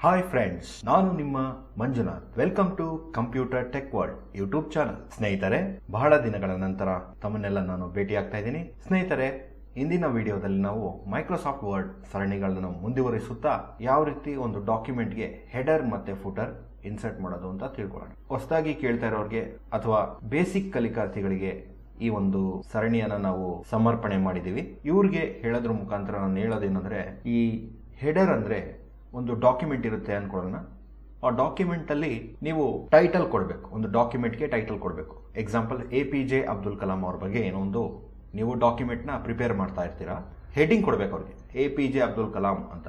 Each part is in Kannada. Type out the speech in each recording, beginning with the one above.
ಹಾಯ್ ಫ್ರೆಂಡ್ಸ್, ನಾನು ನಿಮ್ಮ Manjunath. Welcome to computer tech world YouTube channel. ಸ್ನೇಹಿತರೆ, ಬಹಳ ದಿನಗಳ ನಂತರ ತಮ್ಮನ್ನೆಲ್ಲ ನಾನು ಭೇಟಿಯಾಗ್ತಾ ಇದ್ದೀನಿ. ಸ್ನೇಹಿತರೆ, ಇಂದಿನ ವಿಡಿಯೋದಲ್ಲಿ ನಾವು ಮೈಕ್ರೋಸಾಫ್ಟ್ ವರ್ಡ್ ಸರಣಿಗಳನ್ನು ಮುಂದುವರಿಸುತ್ತಾ ಯಾವ ರೀತಿ ಒಂದು ಡಾಕ್ಯುಮೆಂಟ್ಗೆ ಹೆಡರ್ ಮತ್ತೆ ಫುಟರ್ ಇನ್ಸರ್ಟ್ ಮಾಡೋದು ಅಂತ ತಿಳ್ಕೊಳ್ಳೋಣ. ಹೊಸದಾಗಿ ಕೇಳ್ತಾ ಇರೋರಿಗೆ ಅಥವಾ ಬೇಸಿಕ್ ಕಲಿಕಾರ್ಥಿಗಳಿಗೆ ಈ ಒಂದು ಸರಣಿಯನ್ನ ನಾವು ಸಮರ್ಪಣೆ ಮಾಡಿದೀವಿ. ಇವ್ರಿಗೆ ಹೇಳೋದ್ರ ಮುಖಾಂತರ ನಾನು ಹೇಳೋದೇನಂದ್ರೆ, ಈ ಹೆಡರ್ ಅಂದ್ರೆ ಒಂದು ಡಾಕ್ಯುಮೆಂಟ್ ಇರುತ್ತೆ ಅನ್ಕೊಳ್ಳೋಣ. ಆ ಡಾಕ್ಯುಮೆಂಟ್ ಅಲ್ಲಿ ನೀವು ಟೈಟಲ್ ಕೊಡಬೇಕು. ಒಂದು ಡಾಕ್ಯುಮೆಂಟ್ಗೆ ಟೈಟಲ್ ಕೊಡಬೇಕು. ಎಕ್ಸಾಂಪಲ್, APJ ಅಬ್ದುಲ್ ಕಲಾಂ ಅವ್ರ ಬಗ್ಗೆ ಏನೋ ಒಂದು ನೀವು ಡಾಕ್ಯುಮೆಂಟ್ ನ ಪ್ರಿಪೇರ್ ಮಾಡ್ತಾ ಇರ್ತೀರಾ. ಹೆಡಿಂಗ್ ಕೊಡ್ಬೇಕು ಅವ್ರಿಗೆ, APJ ಅಬ್ದುಲ್ ಕಲಾಂ ಅಂತ.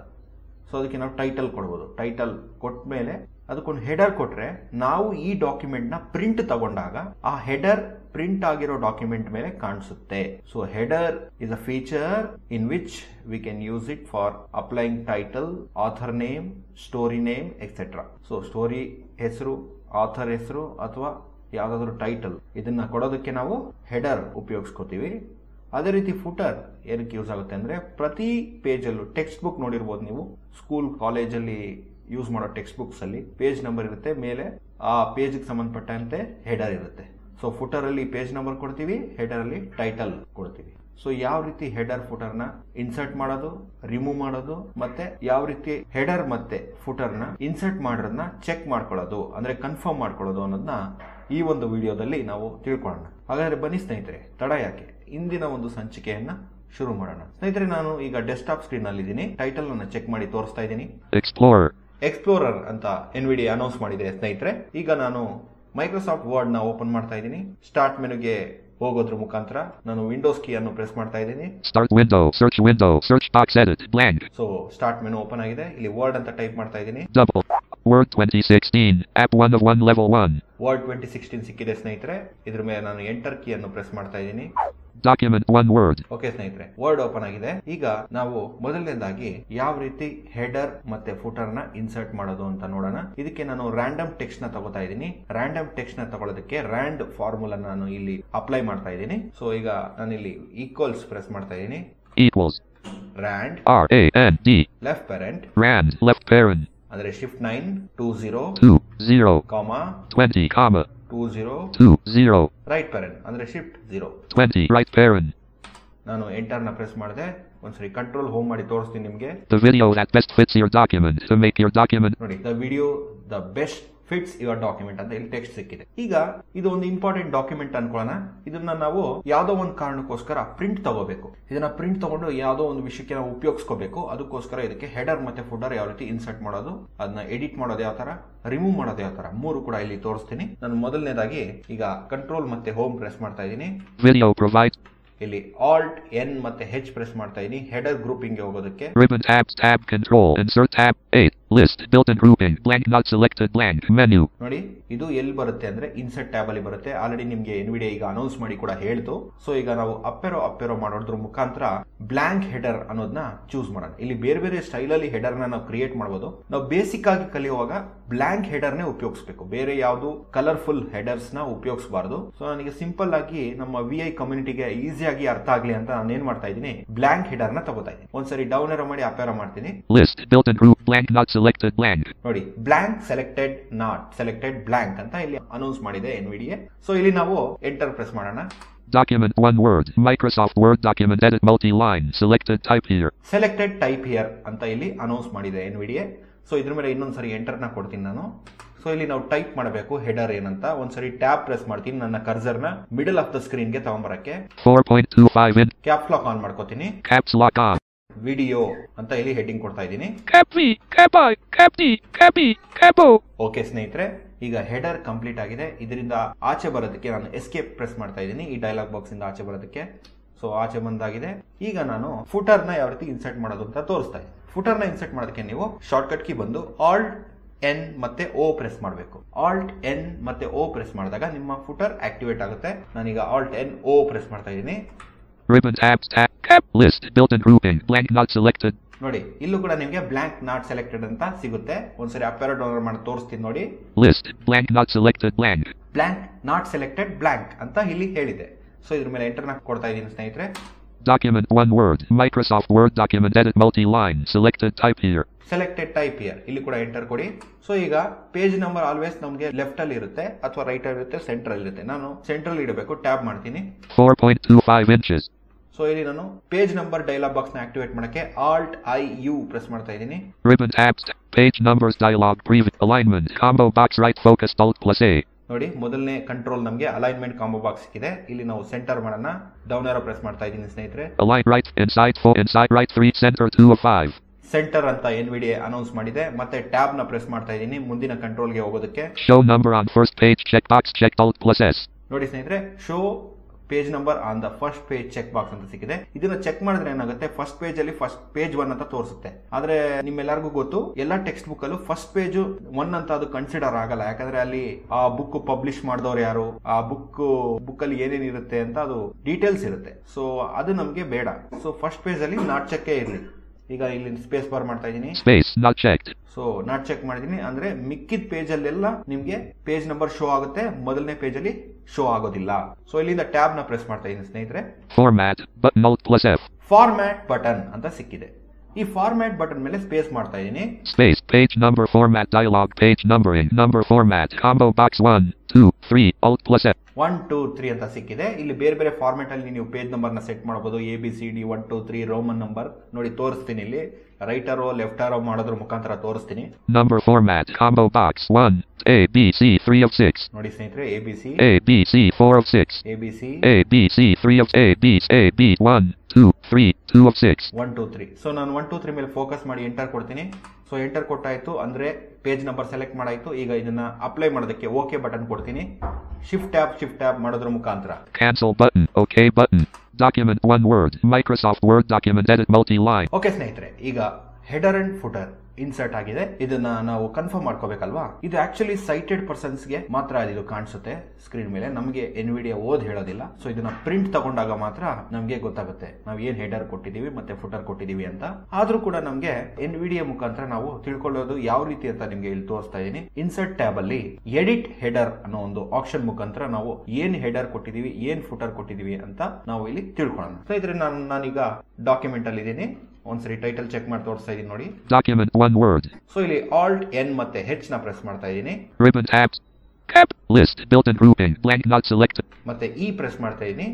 ಸೊ ಅದಕ್ಕೆ ನಾವು ಟೈಟಲ್ ಕೊಡ್ಬೋದು. ಟೈಟಲ್ ಕೊಟ್ಟ ಮೇಲೆ ಅದಕ್ಕೊಂದು ಹೆಡರ್ ಕೊಟ್ರೆ ನಾವು ಈ ಡಾಕ್ಯುಮೆಂಟ್ ನ ಪ್ರಿಂಟ್ ತಗೊಂಡಾಗ ಆ ಹೆಡರ್ ಪ್ರಿಂಟ್ ಆಗಿರೋ ಡಾಕ್ಯುಮೆಂಟ್ ಮೇಲೆ ಕಾಣಿಸುತ್ತೆ. So header is a feature in which we can use it for applying title, author name, story name etcetera. So story ಹೆಸರು, ಆಥರ್ ಹೆಸರು ಅಥವಾ ಯಾವ್ದಾದ್ರು ಟೈಟಲ್, ಇದನ್ನ ಕೊಡೋದಕ್ಕೆ ನಾವು ಹೆಡರ್ ಉಪಯೋಗಿಸ್ಕೋತೀವಿ. ಅದೇ ರೀತಿ ಫುಟರ್ ಏನಕ್ಕೆ ಯೂಸ್ ಆಗುತ್ತೆ ಅಂದ್ರೆ, ಪ್ರತಿ ಪೇಜ್ ಅಲ್ಲೂ ಟೆಕ್ಸ್ಟ್ ಬುಕ್ ನೋಡಿರ್ಬೋದು ನೀವು, ಸ್ಕೂಲ್ ಕಾಲೇಜಲ್ಲಿ ಯೂಸ್ ಮಾಡೋ ಟೆಕ್ಸ್ಟ್ ಬುಕ್ಸ್ ಅಲ್ಲಿ ಪೇಜ್ ನಂಬರ್ ಇರುತ್ತೆ, ಮೇಲೆ ಆ ಪೇಜ್ ಸಂಬಂಧಪಟ್ಟಂತೆ ಹೆಡರ್ ಇರುತ್ತೆ. ಸೊ ಫುಟರ್ ಅಲ್ಲಿ ಪೇಜ್ ನಂಬರ್ ಕೊಡ್ತೀವಿ, ಹೆಡರ್ ಅಲ್ಲಿ ಟೈಟಲ್ ಕೊಡ್ತೀವಿ. ಸೊ ಯಾವ ರೀತಿ ಹೆಡರ್ ಫುಟರ್ ನ ಇನ್ಸರ್ಟ್ ಮಾಡೋದು, ರಿಮೂವ್ ಮಾಡೋದು, ಮತ್ತೆ ಯಾವ ರೀತಿ ಹೆಡರ್ ಮತ್ತೆ ಫುಟರ್ ನ ಇನ್ಸರ್ಟ್ ಮಾಡೋದನ್ನ ಚೆಕ್ ಮಾಡ್ಕೊಳ್ಳೋದು ಅಂದ್ರೆ ಕನ್ಫರ್ಮ್ ಮಾಡ್ಕೊಳ್ಳೋದು ಅನ್ನೋದನ್ನ ಈ ಒಂದು ವಿಡಿಯೋದಲ್ಲಿ ನಾವು ತಿಳ್ಕೊಳ್ಳೋಣ. ಹಾಗಾದ್ರೆ ಬನ್ನಿ ಸ್ನೇಹಿತರೆ, ತಡ ಯಾಕೆ, ಇಂದಿನ ಒಂದು ಸಂಚಿಕೆಯನ್ನ ಶುರು ಮಾಡೋಣ. ಸ್ನೇಹಿತರೆ, ನಾನು ಈಗ ಡೆಸ್ಕ್ಟಾಪ್ ಸ್ಕ್ರೀನ್ ಅಲ್ಲಿ ಇದ್ದೀನಿ. ಟೈಟಲ್ ಅನ್ನು ಚೆಕ್ ಮಾಡಿ ತೋರಿಸ್ತಾ ಇದ್ದೀನಿ. ಎಕ್ಸ್ಪ್ಲೋರರ್ ಅಂತ NVIDIA ಅನೌನ್ಸ್ ಮಾಡಿದೆ ಸ್ನೇಹಿತರೆ. ಈಗ ನಾನು ಮೈಕ್ರೋಸಾಫ್ಟ್ ವರ್ಡ್ ನ ಓಪನ್ ಮಾಡ್ತಾ ಇದ್ದೀನಿ. ಸ್ಟಾರ್ಟ್ ಮೆನುಗೆ ಹೋಗೋದ್ರ ಮುಖಾಂತರ ನಾನು ವಿಂಡೋಸ್ ಕೀ ಅನ್ನು ಪ್ರೆಸ್ ಮಾಡ್ತಾ ಇದ್ದೀನಿ. Start window, search box, edit, blank. So start menu open ಆಗಿದೆ. ಇಲ್ಲಿ ವರ್ಡ್ ಅಂತ ಟೈಪ್ ಮಾಡ್ತಾ ಇದ್ದೀನಿ. Word 2016 of 1 of 1 level 1. Word 2016 ಸಿಕ್ಕಿದೆ ಸ್ನೇಹಿತರೆ. ಇದ್ರ ಮೇಲೆ ನಾನು ಎಂಟರ್ ಕೀ ಅನ್ನು ಪ್ರೆಸ್ ಮಾಡ್ತಾ ಇದ್ದೀನಿ. Document 1 word. ಓಕೆ ಸ್ನೇಹಿತರೆ, ವರ್ಡ್ ಓಪನ್ ಆಗಿದೆ. ಈಗ ನಾವು ಮೊದಲನೇದಾಗಿ ಯಾವ ರೀತಿ ಹೆಡರ್ ಮತ್ತೆ ಫುಟರ್ ನ ಇನ್ಸರ್ಟ್ ಮಾಡೋದು ಅಂತ ನೋಡೋಣ. ಇದಕ್ಕೆ ನಾನು ರ್ಯಾಂಡಮ್ ಟೆಕ್ಸ್ಟ್ ನ ತಗೋತಾ ಇದ್ದೀನಿ. ರ್ಯಾಂಡಮ್ ಟೆಕ್ಸ್ಟ್ ನ ತಗೊಳ್ಳೋದಕ್ಕೆ ರ್ಯಾಂಡ್ ಫಾರ್ಮುಲಾ ನಾನು ಇಲ್ಲಿ ಅಪ್ಲೈ ಮಾಡ್ತಾ ಇದ್ದೀನಿ. ಸೊ ಈಗ ನಾನು ಇಲ್ಲಿ ಈಕ್ವಲ್ಸ್ ಪ್ರೆಸ್ ಮಾಡ್ತಾ ಇದ್ದೀನಿ. Equals rand RAND left parent rand left parent ಅಂದ್ರೆ shift 9 20 20 20 ರೈಟ್ ಪೇರೆಂಟ್ ಅಂದ್ರೆ shift 0 20 ರೈಟ್ ಪೇರೆಂಟ್. ನಾನು ಎಂಟರ್ ನ ಪ್ರೆಸ್ ಮಾಡಿದೆ. ಒಂದ್ಸರಿ ಕಂಟ್ರೋಲ್ ಹೋಮ್ ಮಾಡಿ ತೋರಿಸ್ತೀನಿ ನಿಮಗೆ. The video that best fits your document to make your document. ನೋಡಿ, the video the best fits your document ಅಂತ ಇಲ್ಲಿ ಟೆಕ್ಸ್ಟ್ ಸಿಕ್ಕಿದೆ. ಈಗ ಇದು ಒಂದು ಇಂಪಾರ್ಟೆಂಟ್ ಡಾಕ್ಯುಮೆಂಟ್ ಅನ್ಕೊಳ್ಳೋಣ. ಇದನ್ನ ನಾವು ಯಾವ್ದೋ ಒಂದು ಕಾರಣಕ್ಕೋಸ್ಕರ ಪ್ರಿಂಟ್ ತಗೋಬೇಕು. ಇದನ್ನ ಪ್ರಿಂಟ್ ತಗೊಂಡು ಯಾವ್ದೋ ಒಂದು ವಿಷಯಕ್ಕೆ ನಾವು ಉಪಯೋಗಿಸ್ಕೋಬೇಕು. ಅದಕ್ಕೋಸ್ಕರ ಇದಕ್ಕೆ ಹೆಡರ್ ಮತ್ತೆ ಫುಟರ್ ಯಾವ ರೀತಿ ಇನ್ಸರ್ಟ್ ಮಾಡೋದು, ಅದನ್ನ ಎಡಿಟ್ ಮಾಡೋದು ಯಾವ ತರ, ರಿಮೂವ್ ಮಾಡೋದು ಯಾವ ತರ, ಮೂರು ಕೂಡ ಇಲ್ಲಿ ತೋರಿಸ್ತೀನಿ. ನಾನು ಮೊದಲನೇದಾಗಿ ಈಗ ಕಂಟ್ರೋಲ್ ಮತ್ತೆ ಹೋಮ್ ಪ್ರೆಸ್ ಮಾಡ್ತಾ ಇದ್ದೀನಿ. ವಿಡಿಯೋ ಪ್ರೊವೈಡ್ ಇಲ್ಲಿ Alt N ಮತ್ತೆ H ಪ್ರೆಸ್ ಮಾಡ್ತಾ ಇದ್ದೀನಿ ಹೆಡರ್ ಗ್ರೂಪಿಂಗ್ ಗೆ ಹೋಗೋದಕ್ಕೆ. Ribbon tab control insert tab 8 list built-in grouping blank not selected blank menu. ನೋಡಿ, ಇದು ಎಲ್ಲಿ ಬರುತ್ತೆ ಅಂದ್ರೆ ಇನ್ಸರ್ಟ್ ಟ್ಯಾಬ್ ಅಲ್ಲಿ ಬರುತ್ತೆ. ಆಲ್ರೆಡಿ ನಿಮ್ಗೆ NVIDIA ಈಗ ಅನೌನ್ಸ್ ಮಾಡಿ ಕೂಡ ಹೇಳ್ತು. ಸೊ ಈಗ ನಾವು ಅಪ್ಪೆರೋ ಮಾಡೋದ್ರ ಮುಖಾಂತರ ಬ್ಲಾಂಕ್ ಹೆಡರ್ ಅನ್ನೋದನ್ನ ಚೂಸ್ ಮಾಡೋಣ. ಇಲ್ಲಿ ಬೇರೆ ಬೇರೆ ಸ್ಟೈಲ್ ಅಲ್ಲಿ ಹೆಡರ್ ನಾವು ಕ್ರಿಯೇಟ್ ಮಾಡಬಹುದು. ನಾವು ಬೇಸಿಕ್ ಆಗಿ ಕಲಿಯುವಾಗ ಬ್ಲಾಂಕ್ ಹೆಡರ್ ನೇ ಉಪಯೋಗಿಸಬೇಕು, ಬೇರೆ ಯಾವ್ದು ಕಲರ್ಫುಲ್ ಹೆಡರ್ಸ್ ನ ಉಪಯೋಗಿಸಬಾರದು. ಸೊ ನನಗೆ ಸಿಂಪಲ್ ಆಗಿ ನಮ್ಮ VI ಕಮ್ಯುನಿಟಿಗೆ ಈಸಿಯಾಗಿ ಅರ್ಥ ಆಗ್ಲಿ ಅಂತ ನಾನು ಏನ್ ಮಾಡ್ತಾ ಇದ್ದೀನಿ, ಬ್ಲಾಂಕ್ ಹೆಡರ್ ನ ತಗೋತಾ ಇದ್ದೀನಿ. ಒಂದ್ಸರಿ ಡೌನ್ ಏರೋ ಮಾಡಿ ಅಪ್ಪೆರೋ ಮಾಡ್ತೀನಿ. List built-in group blank not selected blank. ನೋಡಿ, blank selected not selected blank ಅಂತ ಇಲ್ಲಿ ಅನೌನ್ಸ್ ಮಾಡಿದೆ NVIDIA. ಸೊ ಇಲ್ಲಿ ನಾವು ಎಂಟರ್ ಪ್ರೆಸ್ ಮಾಡೋಣ. Document 1 word Microsoft Word document edit multi-line selected type here. Selected type here ಅಂತ ಇಲ್ಲಿ ಅನೌನ್ಸ್ ಮಾಡಿದೆ NVIDIA. ಸೊ ಇದ್ರ ಮೇಲೆ ಇನ್ನೊಂದ್ಸರಿ ಎಂಟರ್ ನ ಕೊಡ್ತೀನಿ ನಾನು. ಸೊ ಇಲ್ಲಿ ನಾವು ಟೈಪ್ ಮಾಡಬೇಕು ಹೆಡರ್ ಏನಂತ. ಒಂದ್ಸರಿ ಟ್ಯಾಬ್ ಪ್ರೆಸ್ ಮಾಡ್ತೀನಿ. ನನ್ನ ಕರ್ಸರ್ ನ ಮಿಡಲ್ ಆಫ್ ದ ಸ್ಕ್ರೀನ್ ಗೆ ತಗೊಂಬರಕ್ಕೆ 4.25 in ಕ್ಯಾಪ್ಸ್ ಲಾಕ್ ಆನ್ ಮಾಡ್ಕೋತೀನಿ. caps lock on ವಿಡಿಯೋ ಅಂತ ಇಲ್ಲಿ ಹೆಡ್ಡಿಂಗ್ ಕೊಡ್ತಾ ಇದ್ದೀನಿ. cap V cap I cap D cap E cap O. Okay ಸ್ನೇಹಿತರೆ, ಈಗ ಹೆಡರ್ ಕಂಪ್ಲೀಟ್ ಆಗಿದೆ. ಇದರಿಂದ ಆಚೆ ಬರೋದಕ್ಕೆ ನಾನು ಎಸ್ಕೇಪ್ ಪ್ರೆಸ್ ಮಾಡ್ತಾ ಇದ್ದೀನಿ, ಈ ಡೈಲಾಗ್ ಬಾಕ್ಸ್ ಇಂದ ಆಚೆ ಬರೋದಕ್ಕೆ. ಸೊ ಆಚೆ ಬಂದಾಗಿದೆ. ಈಗ ನಾನು ಫುಟರ್ ನ ಯಾವ ರೀತಿ ಇನ್ಸರ್ಟ್ ಮಾಡೋದು ಅಂತ ತೋರಿಸ್ತಾ ಇದ್ದೀನಿ. ಫುಟರ್ ನ ಇನ್ಸರ್ಟ್ ಮಾಡೋದಕ್ಕೆ ನೀವು ಶಾರ್ಟ್ಕಟ್ ಕೀ ಬಂದು Alt N ಮತ್ತೆ O ಪ್ರೆಸ್ ಮಾಡಬೇಕು. Alt N ಮತ್ತೆ O ಪ್ರೆಸ್ ಮಾಡಿದಾಗ ನಿಮ್ಮ ಫುಟರ್ ಆಕ್ಟಿವೇಟ್ ಆಗುತ್ತೆ. ನಾನೀಗ Alt N O ಪ್ರೆಸ್ ಮಾಡ್ತಾ ಇದ್ದೀನಿ. Ribbon tabs tab cap list built-in grouping blank not selected. ನೋಡಿ, ಇಲ್ಲೂ ಕೂಡ ನಿಮಗೆ ಬ್ಲಾಂಕ್ ನಾಟ್ ಸೆಲೆಕ್ಟೆಡ್ ಅಂತ ಸಿಗುತ್ತೆ. ಒಂದ್ಸರಿ ಅಪ್ಪೆರೋ ಡೌನ್ ಮಾಡಿ ತೋರಿಸ್ತೀನಿ ನೋಡಿ. List blank not selected blank. Blank not selected blank ಅಂತ ಇಲ್ಲಿ ಹೇಳಿದೆ. ಸೊ ಇದ್ರ ಮೇಲೆ ಎಂಟರ್ ನ ಕೊಡ್ತಾ ಇದ್ದೀನಿ ಸ್ನೇಹಿತರೆ. Document 1 Word. Microsoft Word document edit multi-line. Selected type here. Selected type here ಇಲ್ಲಿ ಕೂಡ ಎಂಟರ್ ಕೊಡಿ. ಸೊ ಈಗ ಪೇಜ್ ನಂಬರ್ ಆಲ್ವೇಸ್ ನಮಗೆ ಲೆಫ್ಟ್ ಅಲ್ಲಿ ಇರುತ್ತೆ ಅಥವಾ ರೈಟ್ ಅಲ್ಲಿ ಇರುತ್ತೆ, ಸೆಂಟ್ರಲ್ ಇರುತ್ತೆ. ನಾನು ಸೆಂಟ್ರಲ್ ಇಡಬೇಕು, ಟ್ಯಾಬ್ ಮಾಡ್ತೀನಿ. 4.25 inches. ಸೊ ಇಲ್ಲಿ ನಾನು ಪೇಜ್ ನಂಬರ್ ಡೈಲಾಗ್ ಬಾಕ್ಸ್ ನ ಆಕ್ಟಿವೇಟ್ ಮಾಡಕ್ಕೆ Alt-I-U ಪ್ರೆಸ್ ಮಾಡ್ತಾ ಇದ್ದೀನಿ. Ribbon tabs. Page numbers dialog preview. Alignment. Combo box right focused Alt+A. ನೋಡಿ, ಮೊದಲನೇ ಕಂಟ್ರೋಲ್ ನಮಗೆ ಅಲೈನ್ಮೆಂಟ್ ಕಾಂಬೋ ಬಾಕ್ಸ್ ಸಿಕ್ಕಿದೆ. ಇಲ್ಲಿ ನಾವು ಸೆಂಟರ್ ಮಾಡೋಣ. ಡೌನ್ ಏರೋ ಪ್ರೆಸ್ ಮಾಡ್ತಾ ಇದ್ದೀನಿ ಸ್ನೇಹಿತರೆ. Align right inside 4 inside right 3 center 2 of 5. Centre ಅಂತ NVDA ಅನೌನ್ಸ್ ಮಾಡಿದೆ. ಮತ್ತೆ ಟ್ಯಾಬ್ ನ ಪ್ರೆಸ್ ಮಾಡ್ತಾ ಇದ್ದೀನಿ ಮುಂದಿನ ಕಂಟ್ರೋಲ್ ಗೆ ಹೋಗೋದಕ್ಕೆ. Show number on first page check box checked Alt+S. ನೋಡಿ ಸ್ನೇಹಿತರೆ, show page number on the first page check box ಅಂತ ಸಿಕ್ಕಿದೆ. ಇದನ್ನ ಚೆಕ್ ಮಾಡಿದ್ರೆ ಏನಾಗುತ್ತೆ, ಫಸ್ಟ್ ಪೇಜ್ ಅಲ್ಲಿ ಫಸ್ಟ್ ಪೇಜ್ 1 ಅಂತ ತೋರಿಸುತ್ತೆ. ಆದ್ರೆ ನಿಮ್ಮೆಲ್ಲರಿಗೂ ಗೊತ್ತು, ಎಲ್ಲಾ ಟೆಕ್ಸ್ಟ್ ಬುಕ್ ಅಲ್ಲೂ ಫಸ್ಟ್ ಪೇಜ್ 1 ಅಂತ ಅದು ಕನ್ಸಿಡರ್ ಆಗಲ್ಲ. ಯಾಕಂದ್ರೆ ಅಲ್ಲಿ ಆ ಬುಕ್ ಪಬ್ಲಿಷ್ ಮಾಡಿದವ್ರು ಯಾರು, ಆ ಬುಕ್ ಅಲ್ಲಿ ಏನೇನಿರುತ್ತೆ ಅಂತ ಅದು ಡೀಟೇಲ್ಸ್ ಇರುತ್ತೆ. ಸೊ ಅದು ನಮ್ಗೆ ಬೇಡ. ಸೊ ಫಸ್ಟ್ ಪೇಜ್ ಅಲ್ಲಿ ನಾಟ್ ಚೆಕ್ ಇರ್ಲಿ. ಈಗ ಇಲ್ಲಿ ಸ್ಪೇಸ್ ಬಾರ್ ಮಾಡ್ತಾ ಇದ್ದೀನಿ. Space not checked. So not check ಮಾಡಿದೀನಿ ಅಂದ್ರೆ ಮಿಕ್ಕಿದ ಪೇಜ್ ಅಲ್ಲೆಲ್ಲ ನಿಮ್ಗೆ ಪೇಜ್ ನಂಬರ್ ಶೋ ಆಗುತ್ತೆ, ಮೊದಲನೇ ಪೇಜ್ ಅಲ್ಲಿ ಶೋ ಆಗೋದಿಲ್ಲ. ಸೊ ಇಲ್ಲಿಂದ ಟ್ಯಾಬ್ ನ ಪ್ರೆಸ್ ಮಾಡ್ತಾ ಇದ್ದೀನಿ ಸ್ನೇಹಿತರೆ. Format button Alt+F. Format button ಅಂತ ಸಿಕ್ಕಿದೆ. ಈ ಫಾರ್ಮ್ಯಾಟ್ ಬಟನ್ ಮೇಲೆ ಸ್ಪೇಸ್ ಮಾಡ್ತಾ ಇದ್ದೀನಿ. Space page number format dialog page numbering number format combo box 1 2 3 Alt+F. 1 2 3 ಅಂತ ಸಿಕ್ಕಿದೆ. ಇಲ್ಲಿ ಬೇರೆ ಬೇರೆ ಫಾರ್ಮ್ಯಾಟ್ ಅಲ್ಲಿ ನೀವು ಪೇಜ್ ನಂಬರ್ ನ ಸೆಟ್ ಮಾಡಬಹುದು. ABCD 1 2 3 ರೋಮನ್ ನಂಬರ್ ನೋಡಿ ತೋರಿಸ್ತೀನಿ. ಇಲ್ಲಿ ರೈಟ್ ಆರೋ ಲೆಫ್ಟ್ ಆರೋ ಮಾಡೋದ್ರ ಮುಖಾಂತರ ತೋರಿಸ್ತೀನಿ. Number format combo box 1 ABC 3 of 6. ನೋಡಿ ಸ್ನೇಹಿತರೆ, ABC 4 of 6. ABC 3 of AB 1 2 3 2 of 6. 1 2 3. So ನಾನು 1 2 3 ಮೇಲೆ ಫೋಕಸ್ ಮಾಡಿ ಎಂಟರ್ ಕೊಡ್ತೀನಿ. ಸೊ ಎಂಟರ್ ಕೊಟ್ಟಾಯ್ತು ಅಂದ್ರೆ ಪೇಜ್ ನಂಬರ್ ಸೆಲೆಕ್ಟ್ ಮಾಡಾಯ್ತು. ಈಗ ಇದನ್ನ ಅಪ್ಲೈ ಮಾಡೋದಕ್ಕೆ ಓಕೆ ಬಟನ್ ಕೊಡ್ತೀನಿ. ಶಿಫ್ಟ್ ಟ್ಯಾಬ್ ಮಾಡೋದ್ರ ಮುಖಾಂತರ. Cancel button. OK button. Document 1 Word. Microsoft Word document edit multi-line. Okay ಸ್ನೇಹಿತರೆ, ಈಗ ಹೆಡರ್ ಅಂಡ್ ಫುಟರ್ ಇನ್ಸರ್ಟ್ ಆಗಿದೆ. ಇದನ್ನ ನಾವು ಕನ್ಫರ್ಮ್ ಮಾಡ್ಕೋಬೇಕಲ್ವಾ. ಇದು ಆಕ್ಚುಲಿ ಸೈಟೆಡ್ ಪರ್ಸನ್ಸ್ ಗೆ ಮಾತ್ರ ಇದು ಕಾಣಿಸುತ್ತೆ ಸ್ಕ್ರೀನ್ ಮೇಲೆ. ನಮಗೆ NVIDIA ಓದ್ ಹೇಳೋದಿಲ್ಲ. ಸೊ ಇದನ್ನ ಪ್ರಿಂಟ್ ತಗೊಂಡಾಗ ಮಾತ್ರ ನಮ್ಗೆ ಗೊತ್ತಾಗುತ್ತೆ ನಾವು ಏನ್ ಹೆಡರ್ ಕೊಟ್ಟಿದೀವಿ ಮತ್ತೆ ಫುಟರ್ ಕೊಟ್ಟಿದೀವಿ ಅಂತ. ಆದ್ರೂ ಕೂಡ ನಮ್ಗೆ NVIDIA ಮುಖಾಂತರ ನಾವು ತಿಳ್ಕೊಳ್ಳೋದು ಯಾವ ರೀತಿ ಅಂತ ನಿಮ್ಗೆ ಇಲ್ಲಿ ತೋರಿಸ್ತಾ ಇದೀನಿ. ಇನ್ಸರ್ಟ್ ಟ್ಯಾಬ್ ಅಲ್ಲಿ ಎಡಿಟ್ ಹೆಡರ್ ಅನ್ನೋ ಒಂದು ಆಪ್ಷನ್ ಮುಖಾಂತರ ನಾವು ಏನ್ ಹೆಡರ್ ಕೊಟ್ಟಿದೀವಿ, ಏನ್ ಫುಟರ್ ಕೊಟ್ಟಿದೀವಿ ಅಂತ ನಾವು ಇಲ್ಲಿ ತಿಳ್ಕೊಳ್ಳೋಣ. ಸ್ನೇಹಿತರೆ, ನಾನೀಗ ಡಾಕ್ಯುಮೆಂಟ್ ಅಲ್ಲಿ ಇದ್ದೀನಿ. ಒಂದ್ಸರಿ ಟೈಟಲ್ ಚೆಕ್ ಮಾಡಿ ತೋರಿಸ್ತಾ ಇದೀನಿ ನೋಡಿ. Document 1 Word. ಸೊ ಇಲ್ಲಿ Alt-N ಮತ್ತೆ H ನ ಪ್ರೆಸ್ ಮಾಡ್ತಾ ಇದೀನಿ. Ribbon tabs. Cap list built-in grouping blank not selected. ಮತ್ತೆ E ಪ್ರೆಸ್ ಮಾಡ್ತಾ ಇದೀನಿ.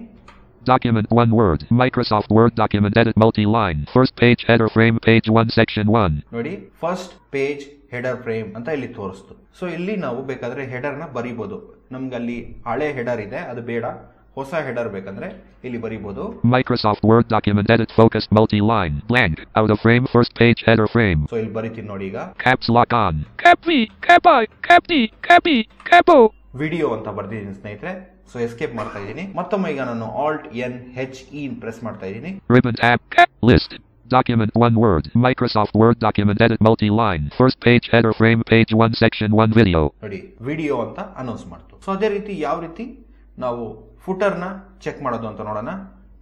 Document 1 Word. Microsoft Word document edit multi-line. First page header frame page 1 section 1. ನೋಡಿ, ಫಸ್ಟ್ ಪೇಜ್ ಹೆಡರ್ ಫ್ರೇಮ್ ಅಂತ ಇಲ್ಲಿ ತೋರಿಸ್ತು. ಸೊ ಇಲ್ಲಿ ನಾವು ಬೇಕಾದ್ರೆ ಹೆಡರ್ ನ ಬರೀಬಹುದು. ನಮ್ಗೆ ಅಲ್ಲಿ ಹಳೆ ಹೆಡರ್ ಇದೆ, ಅದು ಬೇಡ. ಹೊಸ ಹೆಡರ್ ಬೇಕಂದ್ರೆ ಇಲ್ಲಿ ಬರೀಬಹುದು. Microsoft Word document edit focused multi-line blank out of frame first page header frame. So ಇಲ್ಲಿ ಬರೀತೀನಿ ನೋಡಿ. ಈಗ Caps lock on. Cap V, Cap I, Cap D, Cap E, Cap O. Video ಅಂತ ಬರ್ದಿದ್ದೀನಿ ಸ್ನೇಹಿತರೆ. ಸೊ ಎಸ್ಕೇಪ್ ಮಾಡ್ತಾ ಇದ್ದೀನಿ. ಮತ್ತೊಮ್ಮೆ ಈಗ ನಾನು Alt-N H E ಪ್ರೆಸ್ ಮಾಡ್ತಾ ಇದ್ದೀನಿ. Ribbon tab cap list. Document 1 Word. Microsoft Word document edit multi-line. First page header frame page 1 section 1 video. ನೋಡಿ, ವಿಡಿಯೋ ಅಂತ ಅನೌನ್ಸ್ ಮಾಡ್ತು. ಸೊ ಅದೇ ರೀತಿ ಯಾವ ರೀತಿ ನಾವು ಫುಟರ್ ನ ಚೆಕ್ ಮಾಡೋದು ಅಂತ ನೋಡೋಣ.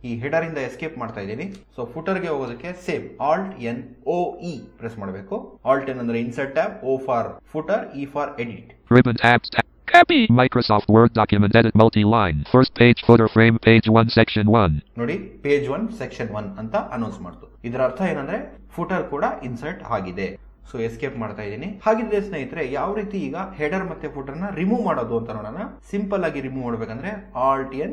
ಈ ಹೆಡರ್ ಇಂದ ಎಸ್ಕೇಪ್ ಮಾಡ್ತಾ ಇದ್ದೀನಿ. ಸೊ ಫುಟರ್ ಗೆ ಹೋಗೋದಕ್ಕೆ ಸೇಮ್ Alt-N OE ಪ್ರೆಸ್ ಮಾಡಬೇಕು. Alt-N ಅಂದ್ರೆ insert tab, O for footer, E for edit. Ribbon tabs Copy. Microsoft Word document edit multi-line. First page footer frame page 1 section 1. ನೋಡಿ, ಪೇಜ್ 1 ಸೆಕ್ಷನ್ 1 ಅಂತ ಅನೌನ್ಸ್ ಮಾಡ್ತು. ಇದರ ಅರ್ಥ ಏನಂದ್ರೆ ಫುಟರ್ ಕೂಡ ಇನ್ಸರ್ಟ್ ಆಗಿದೆ. ಸೊ ಎಸ್ಕೇಪ್ ಮಾಡ್ತಾ ಇದ್ದೀನಿ. ಹಾಗಿದ್ರೆ ಸ್ನೇಹಿತರೆ, ಯಾವ ರೀತಿ ಈಗ ಹೆಡರ್ ಮತ್ತೆ ಫುಟರ್ ನ ರಿಮೂವ್ ಮಾಡೋದು ಅಂತ ನೋಡೋಣ. ಸಿಂಪಲ್ ಆಗಿ ರಿಮೂವ್ ಮಾಡ್ಬೇಕಂದ್ರೆ Alt-N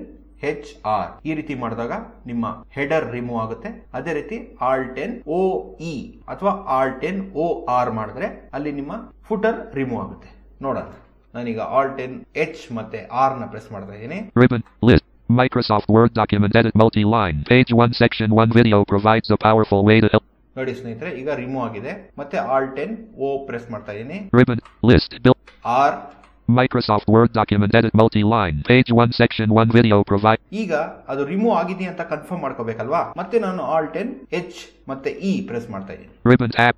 HR ಈ ರೀತಿ ಮಾಡಿದಾಗ ನಿಮ್ಮ ಹೆಡರ್ ರಿಮೂವ್ ಆಗುತ್ತೆ. ಅದೇ ರೀತಿ Alt-N OE ಅಥವಾ Alt-N OR ಮಾಡಿದ್ರೆ ಅಲ್ಲಿ ನಿಮ್ಮ ಫುಟರ್ ರಿಮೂವ್ ಆಗುತ್ತೆ. ನೋಡೋಣ. ನಾನೀಗ Alt-N H ಮತ್ತೆ R ನ ಪ್ರೆಸ್ ಮಾಡ್ತಾ ಇದ್ದೀನಿ. Ribbon list Microsoft Word document edit multi-line page 1 section 1 video provides a powerful way to help. ನೋಡಿ ಸ್ನೇಹಿತರೆ, ಈಗ ರಿಮೂವ್ ಆಗಿದೆ. ಮತ್ತೆ Alt-N O ಪ್ರೆಸ್ ಮಾಡ್ತಾ ಇದ್ದೀನಿ. Ribbon list build R Microsoft Word document edit multi-line page 1 section 1 video provide. ಈಗ ಅದು ರಿಮೂವ್ ಆಗಿದೆ ಅಂತ ಕನ್ಫರ್ಮ್ ಮಾಡ್ಕೋಬೇಕಲ್ವಾ. ಮತ್ತೆ ನಾನು Alt-N H ಮತ್ತೆ E ಪ್ರೆಸ್ ಮಾಡ್ತಾ ಇದ್ದೀನಿ. Ribbon tab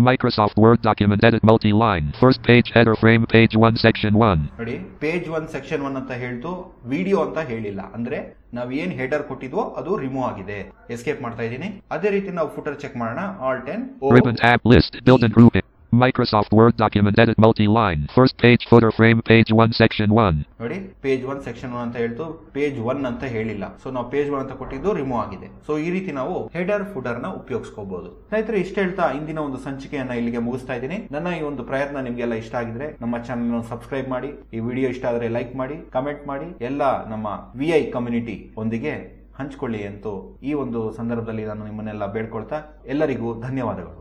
Microsoft Word document edit multi-line first page header frame page 1 section 1. ನೋಡಿ, ಪೇಜ್ 1 ಸೆಕ್ಷನ್ 1 ಅಂತ ಹೇಳ್ತು, ವಿಡಿಯೋ ಅಂತ ಹೇಳಿಲ್ಲ. ಅಂದ್ರೆ ನಾವ್ ಏನ್ ಹೆಡರ್ ಕೊಟ್ಟಿದ್ವೋ ಅದು ರಿಮೂವ್ ಆಗಿದೆ. ಎಸ್ಕೇಪ್ ಮಾಡ್ತಾ ಇದ್ದೀನಿ. ಅದೇ ರೀತಿ ನಾವು ಫುಟರ್ ಚೆಕ್ ಮಾಡೋಣ. Alt-N O Ribbon tab list built-in grouping. Microsoft Word document edit multi-line. First page footer frame page 1 section 1. ನೋಡಿ ಪೇಜ್ 1 ಸೆಕ್ಷನ್ 1 ಅಂತ ಹೇಳ್ತು, ಪೇಜ್ 1 ಅಂತ ಹೇಳಿಲ್ಲ. ಸೊ ನಾವು ಪೇಜ್ 1 ಅಂತ ಕೊಟ್ಟಿದ್ದು ರಿಮೂವ್ ಆಗಿದೆ. ಸೊ ಈ ರೀತಿ ನಾವು ಹೆಡರ್ ಫುಟರ್ ನ ಉಪಯೋಗಿಸ್ಕೋಬಹುದು. ಸ್ನೇಹಿತರೆ, ಇಷ್ಟ ಹೇಳ್ತಾ ಇಂದಿನ ಒಂದು ಸಂಚಿಕೆಯನ್ನ ಇಲ್ಲಿಗೆ ಮುಗಿಸ್ತಾ ಇದ್ದೀನಿ. ನನ್ನ ಈ ಒಂದು ಪ್ರಯತ್ನ ನಿಮ್ಗೆಲ್ಲ ಇಷ್ಟ ಆಗಿದ್ರೆ ನಮ್ಮ ಚಾನೆಲ್ ಸಬ್ಸ್ಕ್ರೈಬ್ ಮಾಡಿ, ಈ ವಿಡಿಯೋ ಇಷ್ಟ ಆದ್ರೆ ಲೈಕ್ ಮಾಡಿ, ಕಮೆಂಟ್ ಮಾಡಿ, ಎಲ್ಲ ನಮ್ಮ VI ಕಮ್ಯುನಿಟಿ ಒಂದಿಗೆ ಹಂಚಿಕೊಳ್ಳಿ ಅಂತೂ ಈ ಒಂದು ಸಂದರ್ಭದಲ್ಲಿ ನಾನು ನಿಮ್ಮನ್ನೆಲ್ಲ ಬೇಡ್ಕೊಳ್ತಾ ಎಲ್ಲರಿಗೂ ಧನ್ಯವಾದಗಳು.